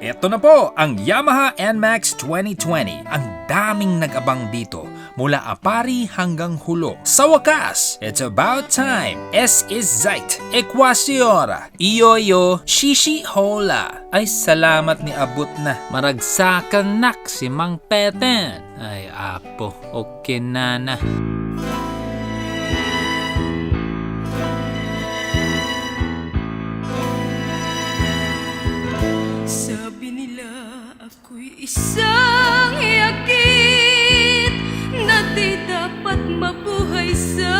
Ito na po ang Yamaha Nmax 2020. Ang daming nag-abang dito mula Apari hanggang Hulo. Sa wakas, it's about time. Es is Zeit. Equasyora. Iyo shishi hola. Ay salamat ni abot na. Maragsakan nak si Mang Peten. Ay apo, okay na. Sabi nila ako'y isang yakit na di dapat mabuhay sa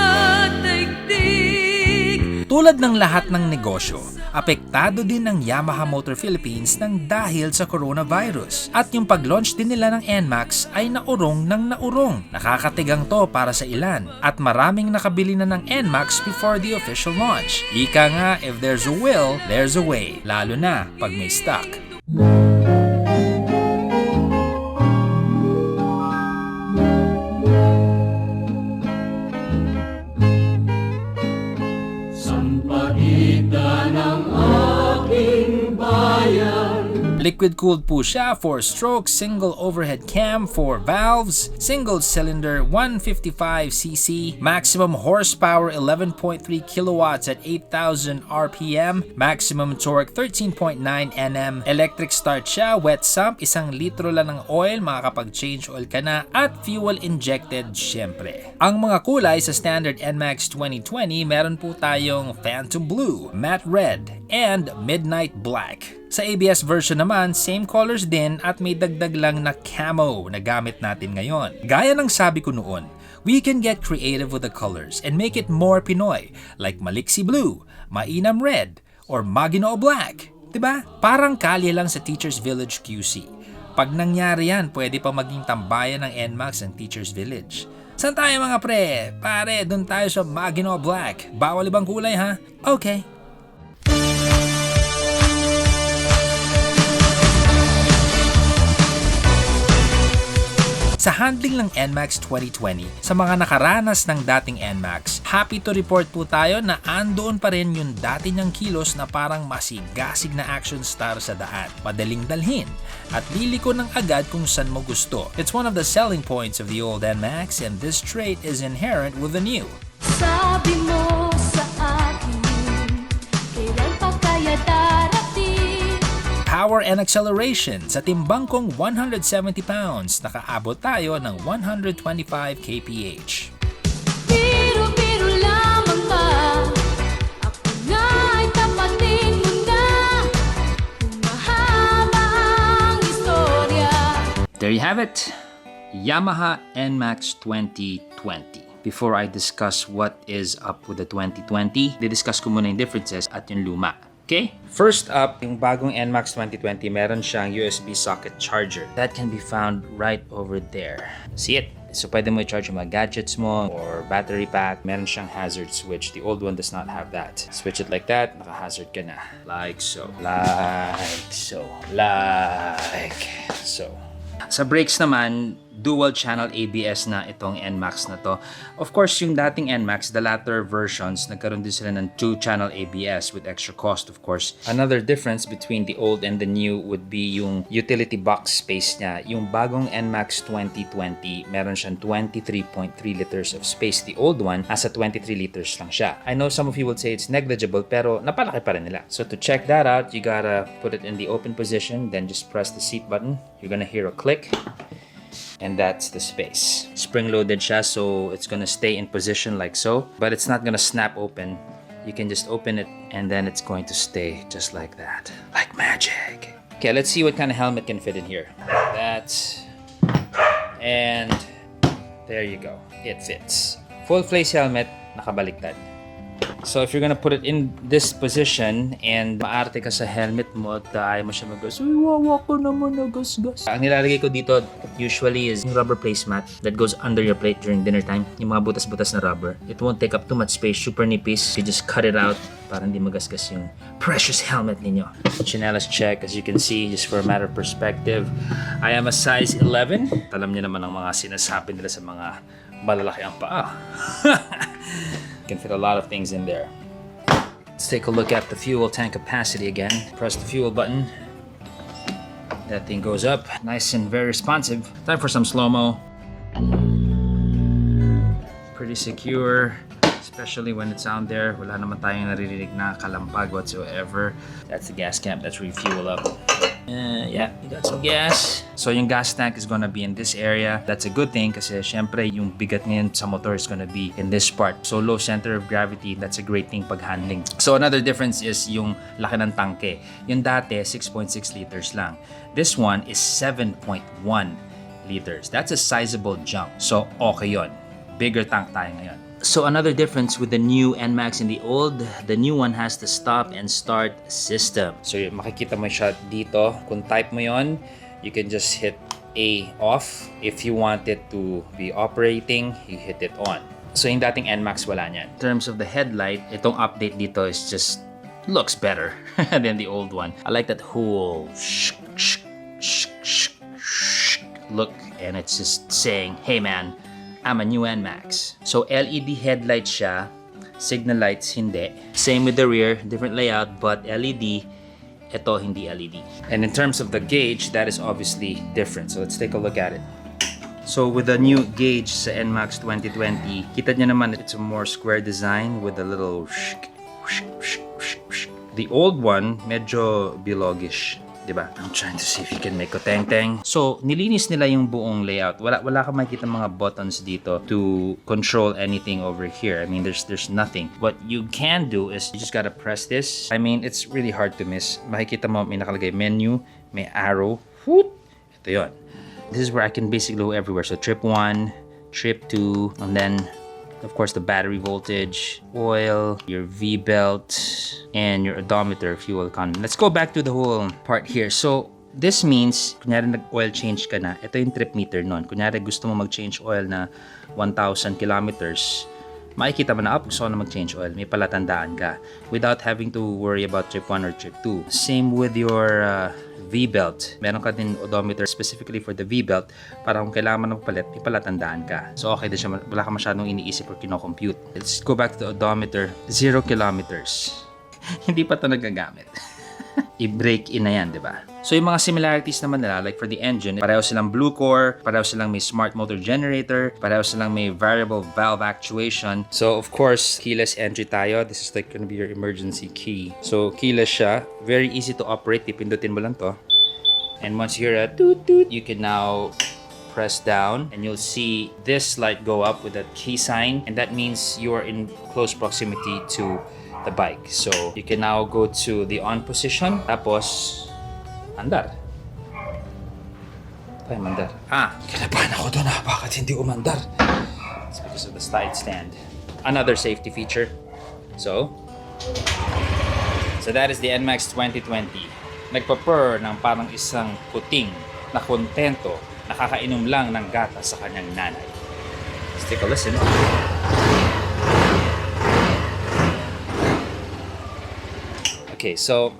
daigdig. Tulad ng lahat ng negosyo, apektado din ang Yamaha Motor Philippines ng dahil sa coronavirus. At yung pag-launch din nila ng Nmax ay naurong ng naurong. Nakakatigang to para sa ilan at maraming nakabili na ng Nmax before the official launch. Ika nga, if there's a will, there's a way. Lalo na pag may stock. Liquid-cooled po siya, 4-stroke, single overhead cam, 4 valves, single cylinder, 155cc, maximum horsepower 11.3 kilowatts at 8,000 RPM, maximum torque 13.9 Nm, electric start siya, wet sump, 1 litro lang ng oil, makakapag-change oil ka na, at fuel injected syempre. Ang mga kulay sa standard Nmax 2020, meron po tayong Phantom Blue, Matte Red, and Midnight Black. Sa ABS version naman, same colors din at may dagdag lang na camo na gamit natin ngayon. Gaya ng sabi ko noon, we can get creative with the colors and make it more Pinoy, like Maliksi Blue, Mainam Red, or Maginoo Black. Diba? Parang kalye lang sa Teachers Village QC. Pag nangyari yan, pwede pa maging tambayan ng Nmax ang Teachers Village. Saan tayo mga pre? Pare, dun tayo sa Maginoo Black. Bawal ibang kulay ha? Okay. Sa handling ng Nmax 2020, sa mga nakaranas ng dating Nmax, happy to report po tayo na andoon pa rin yung dati niyang kilos na parang masigasig na action star sa daan. Madaling dalhin at liliko ng agad kung saan mo gusto. It's one of the selling points of the old Nmax and this trait is inherent with the new. Sabi mo sa akin, kailan pa kaya darating? Power and acceleration. Sa timbang kong 170 pounds, nakaabot tayo ng 125 kph. Biro-biro lamang ba? Ako nga'y tapatin mo na. Kung mahaba ang istorya. There you have it, Yamaha Nmax 2020. Before I discuss what is up with the 2020, didiscuss ko muna yung differences at yung luma. Okay? First up, yung bagong Nmax 2020, meron siyang USB socket charger. That can be found right over there. See it? So pwede mo i-charge yung mga gadgets mo or battery pack. Meron siyang hazard switch. The old one does not have that. Switch it like that, naka-hazard ka na. Like so. Like so. Like so. Sa brakes naman, dual channel ABS na itong Nmax na to. Of course, yung dating Nmax, the latter versions, nagkaroon din sila ng 2-channel ABS with extra cost, of course. Another difference between the old and the new would be yung utility box space niya. Yung bagong Nmax 2020, meron siyang 23.3 liters of space. The old one, nasa 23 liters lang siya. I know some of you would say it's negligible, pero napalaki pa rin nila. So to check that out, you gotta put it in the open position, then just press the seat button. You're gonna hear a click. And that's the space. Spring-loaded siya, so it's gonna stay in position like so, but it's not gonna snap open. You can just open it and then it's going to stay just like that. Like magic. Okay, let's see what kind of helmet can fit in here. That's... And there you go. It fits. Full face helmet, nakabaliktad. So if you're gonna put it in this position and maarte ka sa helmet mo at ayaw mo siya mag-gas, uy, wawa ko naman nagas-gas. Ang nilalagay ko dito usually is yung rubber placemat that goes under your plate during dinner time. Yung mga butas-butas na rubber. It won't take up too much space, super nipis. You just cut it out para hindi magasgas yung precious helmet ninyo. Chinelas check, as you can see, just for a matter of perspective. I am a size 11. Alam niyo naman ang mga sinasabi nila sa mga malalaki ang paa. Can fit a lot of things in there. Let's take a look at the fuel tank capacity again. Press the fuel button. That thing goes up, nice and very responsive. Time for some slow-mo. Pretty secure, especially when it's down there. Wala naman tayong naririnig na kalampag whatsoever. That's the gas cap, that's where you fuel up. Yeah, you got some gas. So yung gas tank is gonna be in this area. That's a good thing kasi syempre yung bigat ngayon sa motor is gonna be in this part. So low center of gravity, that's a great thing pag handling. So another difference is yung laki ng tangke. Yung dati, 6.6 liters lang. This one is 7.1 liters. That's a sizable jump. So okay yun. Bigger tank tayo ngayon. So another difference with the new Nmax and the old, the new one has the stop and start system. So makikita mo siya dito. Kung type mo yon, you can just hit A off. If you want it to be operating, you hit it on. So yung dating Nmax wala niyan. In terms of the headlight, itong update dito is just looks better than the old one. I like that whole look, and it's just saying, hey man, I'm a new Nmax. So LED headlight siya, signal lights hindi. Same with the rear, different layout, but LED, ito hindi LED. And in terms of the gauge, that is obviously different. So let's take a look at it. So with the new gauge sa Nmax 2020, kita nyo naman it's a more square design with a little The old one, medyo bilogish. Diba? I'm trying to see if you can make a teng-teng. So, nilinis nila yung buong layout. Wala ka makikita mga buttons dito to control anything over here. I mean, there's nothing. What you can do is you just gotta press this. I mean, it's really hard to miss. Makikita mo, may nakalagay menu, may arrow. Whoop! Ito yun. This is where I can basically go everywhere. So, trip 1, trip 2, and then of course the battery voltage, oil, your V-belt, and your odometer, fuel economy. Let's go back to the whole part here. So this means, kunyari nag-oil change ka na, ito yung trip meter nun. Kunyari gusto mo mag-change oil na 1,000 kilometers, makikita mo na, gusto ko na mag-change oil. May palatandaan ka without having to worry about trip 1 or trip 2. Same with your V-belt. Meron ka din odometer specifically for the V-belt para kung kailangan mo ng palit, may palatandaan ka. So okay din siya, wala ka masyadong iniisip or kino-compute. Let's go back to the odometer. 0 kilometers. Hindi pa ito nagagamit. I-break in na yan, di ba? So yung mga similarities naman nila, like for the engine, pareho silang blue core, pareho silang may smart motor generator, pareho silang may variable valve actuation. So of course, keyless entry tayo. This is like gonna be your emergency key. So keyless siya, very easy to operate. Pipindutin mo lang to. And once you hear a toot toot, you can now press down and you'll see this light go up with that key sign, and that means you are in close proximity to the bike. So you can now go to the on position, tapos andar. Ay, mandar. Kinabahan ako doon bakit hindi umandar? It's because of the side stand. Another safety feature. So that is the Nmax 2020. Nagpa-purr ng parang isang puting na kontento, nakakainom lang ng gatas sa kanyang nanay. Let's take a listen. Okay, so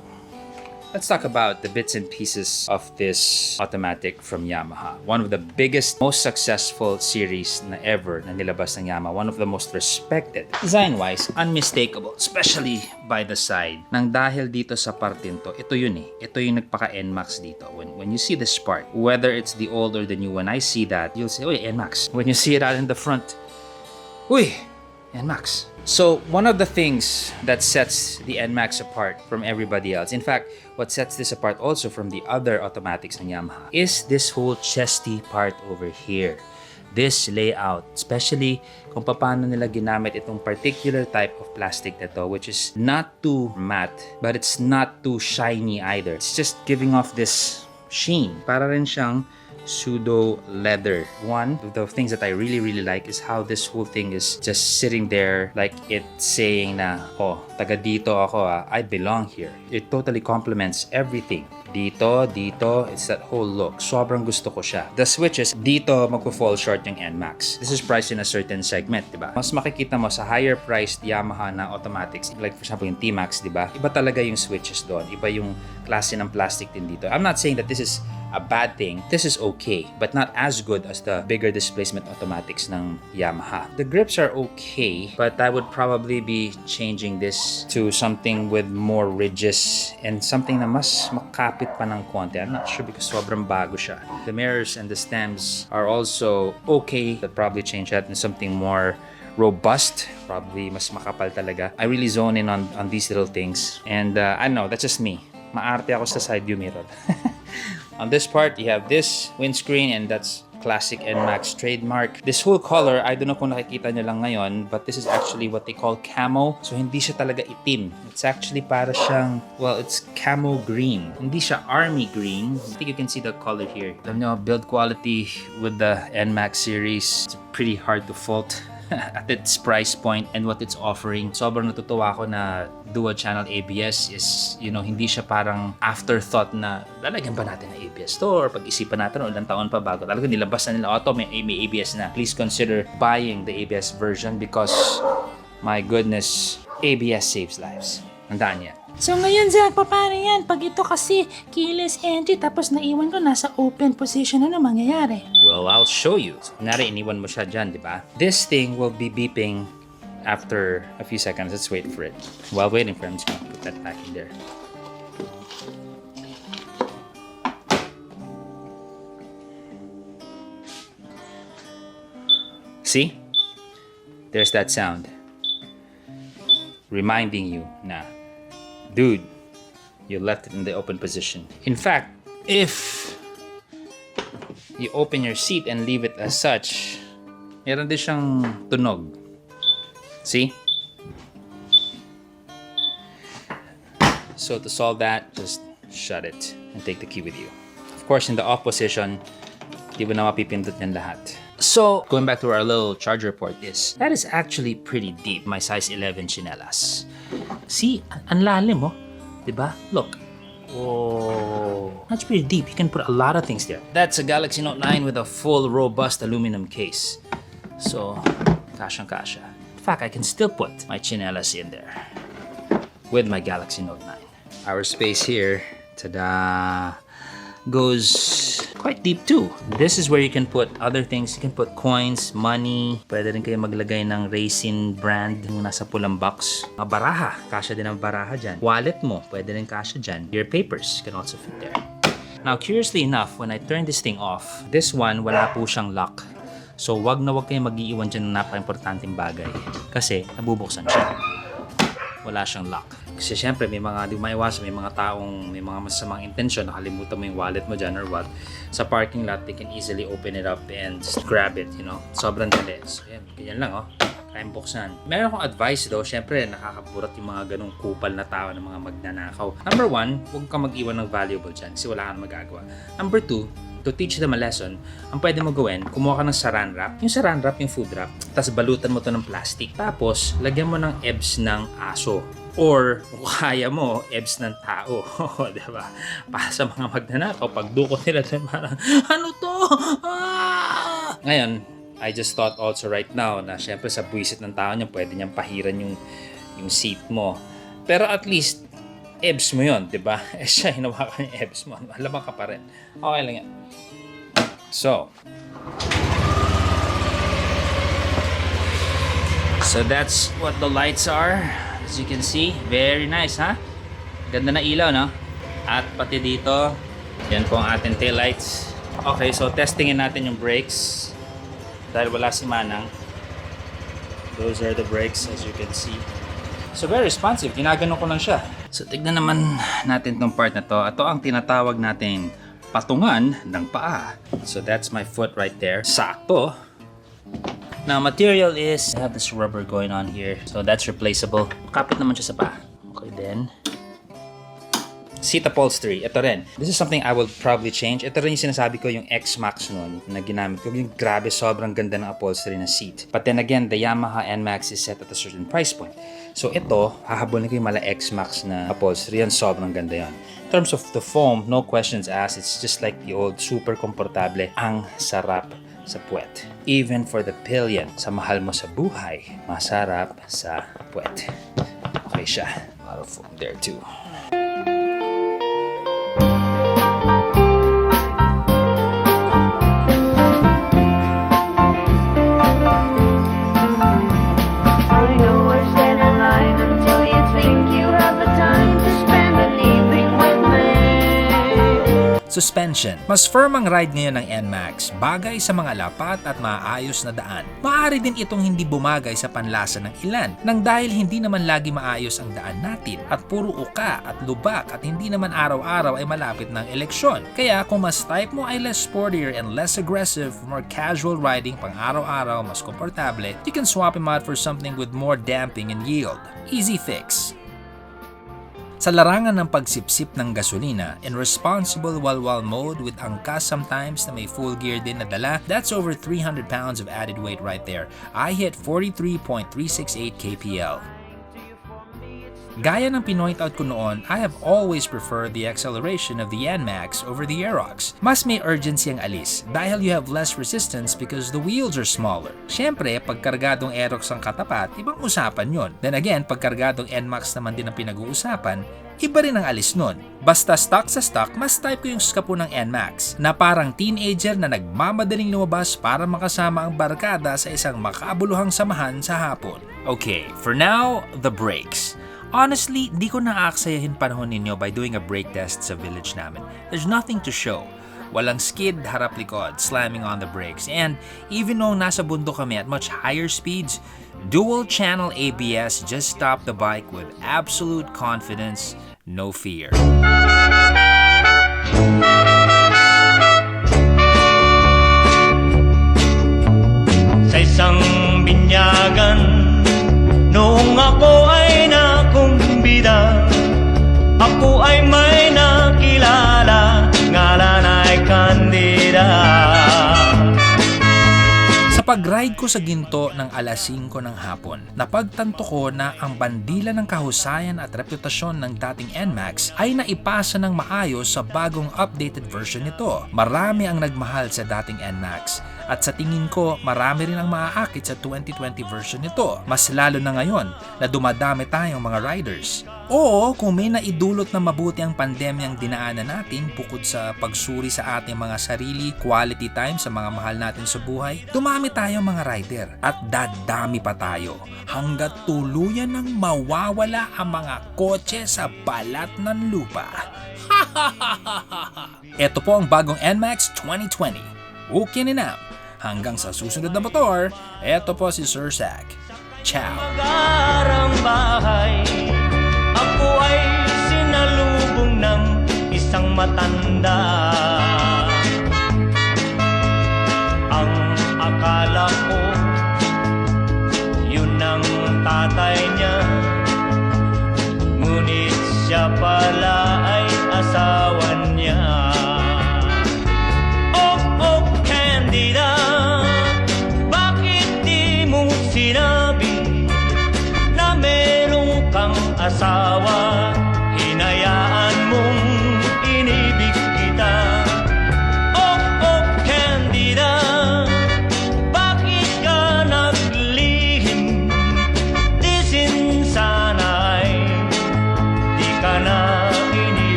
let's talk about the bits and pieces of this automatic from Yamaha. One of the biggest, most successful series na ever na nilabas ng Yamaha. One of the most respected. Design-wise, unmistakable, especially by the side. Nang dahil dito sa partin to, ito yun eh. Ito yung nagpaka-Nmax dito. When you see this part, whether it's the old or the new one, I see that, you'll say, uy, Nmax. When you see it out in the front, uy, Nmax. So one of the things that sets the Nmax apart from everybody else, in fact, what sets this apart also from the other automatics ng Yamaha, is this whole chesty part over here. This layout, especially kung paano nila ginamit itong particular type of plastic na to, which is not too matte, but it's not too shiny either. It's just giving off this sheen. Para rin siyang pseudo leather. One of the things that I really like is how this whole thing is just sitting there like it's saying na, oh, taga dito ako, I belong here. It totally complements everything. Dito, it's that whole look. Sobrang gusto ko siya. The switches, dito magpo-fall short yung Nmax. This is priced in a certain segment, diba? Mas makikita mo sa higher priced Yamaha na automatics, like for example yung T-Max, diba? Iba talaga yung switches doon. Iba yung klase ng plastic din dito. I'm not saying that this is a bad thing, this is okay, but not as good as the bigger displacement automatics ng Yamaha. The grips are okay, but I would probably be changing this to something with more ridges and something na mas makapit pa ng konti. I'm not sure because sobrang bago siya. The mirrors and the stems are also okay, but probably change that in something more robust, probably mas makapal talaga. I really zone in on these little things, and I don't know, that's just me. Maarte ako sa side view mirror. On this part, you have this windscreen, and that's classic Nmax trademark. This whole color, I don't know kung nakikita nyo lang ngayon, but this is actually what they call camo. So hindi siya talaga itim. It's actually para siyang, well, it's camo green. Hindi siya army green. I think you can see the color here. Alam nyo, build quality with the Nmax series, it's pretty hard to fault. At its price point and what it's offering. Sobrang natutuwa ako na dual channel ABS is, you know, hindi siya parang afterthought na lalagyan ba natin ng ABS to or pag-isipan natin o ilang taon pa bago. Talaga nilabas na nila, may ABS na. Please consider buying the ABS version because, my goodness, ABS saves lives. Tandaan yan. So ngayon, Zach, paano yan? Pag ito kasi keyless entry tapos naiwan ko nasa open position, ano mangyayari? Well, I'll show you. So, kunwari, iniwan mo siya dyan, di ba? This thing will be beeping after a few seconds. Let's wait for it. While waiting for it, I'm just gonna put that back in there. See? There's that sound. Reminding you na, dude, you left it in the open position. In fact, if you open your seat and leave it as such, meron din siyang tunog. See? So to solve that, just shut it and take the key with you. Of course, in the off position, di mo na mapipindot yan lahat. So, going back to our little charger port is, that is actually pretty deep, my size 11 chinelas. See, ang lalim mo, diba? Look. Oh, that's pretty deep. You can put a lot of things there. That's a Galaxy Note 9 with a full robust aluminum case. So, kasyang-kasya. In fact, I can still put my chinelas in there with my Galaxy Note 9. Our space here, tada, goes quite deep too. This is where you can put other things. You can put coins, money. Pwede rin kayo maglagay ng racing brand yung nasa pulang box. Mga baraha. Kasya din ang baraha dyan. Wallet mo. Pwede rin kasya dyan. Your papers can also fit there. Now, curiously enough, when I turn this thing off, this one, wala po siyang lock. So, wag kayong mag-iiwan dyan ng napaka-importanting bagay. Kasi, nabubuksan siya. Wala siyang lock. Kasi syempre may mga di maiwasan, may mga taong may mga masasamang intensyon, nakalimutan mo yung wallet mo dyan or what. Sa parking lot, they can easily open it up and just grab it, you know. Sobrang dali. So yan, ganyan lang oh. Kayang buksan. Meron akong advice though, syempre nakakaburat yung mga ganong kupal na tao ng mga magnanakaw. Number 1, huwag kang mag-iwan ng valuable dyan kasi wala kang magagawa. Number 2, to teach them a lesson, ang pwede mo gawin, kumuha ka ng saran wrap. Yung saran wrap, yung food wrap, tapos balutan mo to ng plastic. Tapos, lagyan mo ng ebs ng aso. Or, kung kaya mo, ebs ng tao. Diba? Para sa mga magnanakaw, pag dukot nila doon, parang, ano to? Ah! Ngayon, I just thought also right now na syempre sa buwisit ng tao niya, pwede niyang pahiran yung seat mo. Pero at least, ebs mo yun, diba? Eh siya, hinawakan yung ebs mo. Alam ka pa rin. Okay lang yan. So that's what the lights are. As you can see, very nice, ha? Ganda na ilaw, no? At pati dito, yan po ang ating taillights. Okay, so testingin natin yung brakes. Dahil wala si Manang. Those are the brakes, as you can see. So very responsive, ginagano ko lang siya. So tignan naman natin tong part na to. Ito ang tinatawag natin patungan ng paa. So that's my foot right there. Sakto. Now material is, I have this rubber going on here. So that's replaceable. Kapit naman siya sa paa. Okay then. Seat upholstery. Ito rin. This is something I will probably change. Ito rin yung sinasabi ko, yung X-Max noon na ginamit ko. Yung grabe, sobrang ganda ng upholstery ng seat. But then again, the Yamaha Nmax is set at a certain price point. So ito, hahabulin ko yung mala X-Max na upholstery. Yan, sobrang ganda yan. In terms of the foam, no questions asked. It's just like the old, super komportable. Ang sarap sa puwet. Even for the pillion, sa mahal mo sa buhay, masarap sa puwet. Okay siya. A lot of foam there too. Suspension. Mas firm ang ride ngayon ng Nmax, bagay sa mga lapat at maayos na daan. Maaari din itong hindi bumagay sa panlasa ng ilan, nang dahil hindi naman lagi maayos ang daan natin at puro uka at lubak at hindi naman araw-araw ay malapit ng eleksyon. Kaya kung mas type mo ay less sportier and less aggressive, more casual riding pang araw-araw, mas komportable, you can swap him out for something with more damping and yield. Easy fix. Sa larangan ng pagsipsip ng gasolina, in responsible walwal mode with angkas sometimes na may full gear din na dala, that's over 300 pounds of added weight right there. I hit 43.368 kpl. Gaya ng pinoint out ko noon, I have always preferred the acceleration of the Nmax over the Aerox. Mas may urgency ang alis dahil you have less resistance because the wheels are smaller. Siyempre, pag kargadong Aerox ang katapat, ibang usapan yon. Then again, pag kargadong Nmax naman din ang pinag-uusapan, iba rin ang alis nun. Basta stock sa stock, mas type ko yung skapo ng Nmax na parang teenager na nagmamadaling lumabas para makasama ang barkada sa isang makabuluhang samahan sa hapon. Okay, for now, the brakes. Honestly, di ko naaaksayahin panahon ninyo by doing a brake test sa village namin. There's nothing to show. Walang skid, harap likod, slamming on the brakes. And even though nasa bundok kami at much higher speeds, dual channel ABS just stopped the bike with absolute confidence, no fear. Sa isang binyagan, noong ako ay nakumbida, ako ay may nakilala, ngalan ay Candida. Sa pag-ride ko sa ginto ng alas 5 ng hapon, napagtanto ko na ang bandila ng kahusayan at reputasyon ng dating Nmax ay naipasa ng maayos sa bagong updated version nito. Marami ang nagmahal sa dating Nmax. At sa tingin ko, marami rin ang maaakit sa 2020 version nito. Mas lalo na ngayon na dumadami tayong mga riders. Oo, kung may naidulot na mabuti ang pandemyang dinaanan natin bukod sa pagsuri sa ating mga sarili, quality time sa mga mahal natin sa buhay, dumami tayong mga rider at dadami pa tayo hanggat tuluyan nang mawawala ang mga kotse sa balat ng lupa. Ito po ang bagong Nmax 2020. Okay na. Hanggang sa susunod na motor, eto po si Sir Zach. Ciao! Magarang bahay, ako ay sinalubong ng isang matanda. Ang akala ko, yun ang tatay niya, ngunit siya pala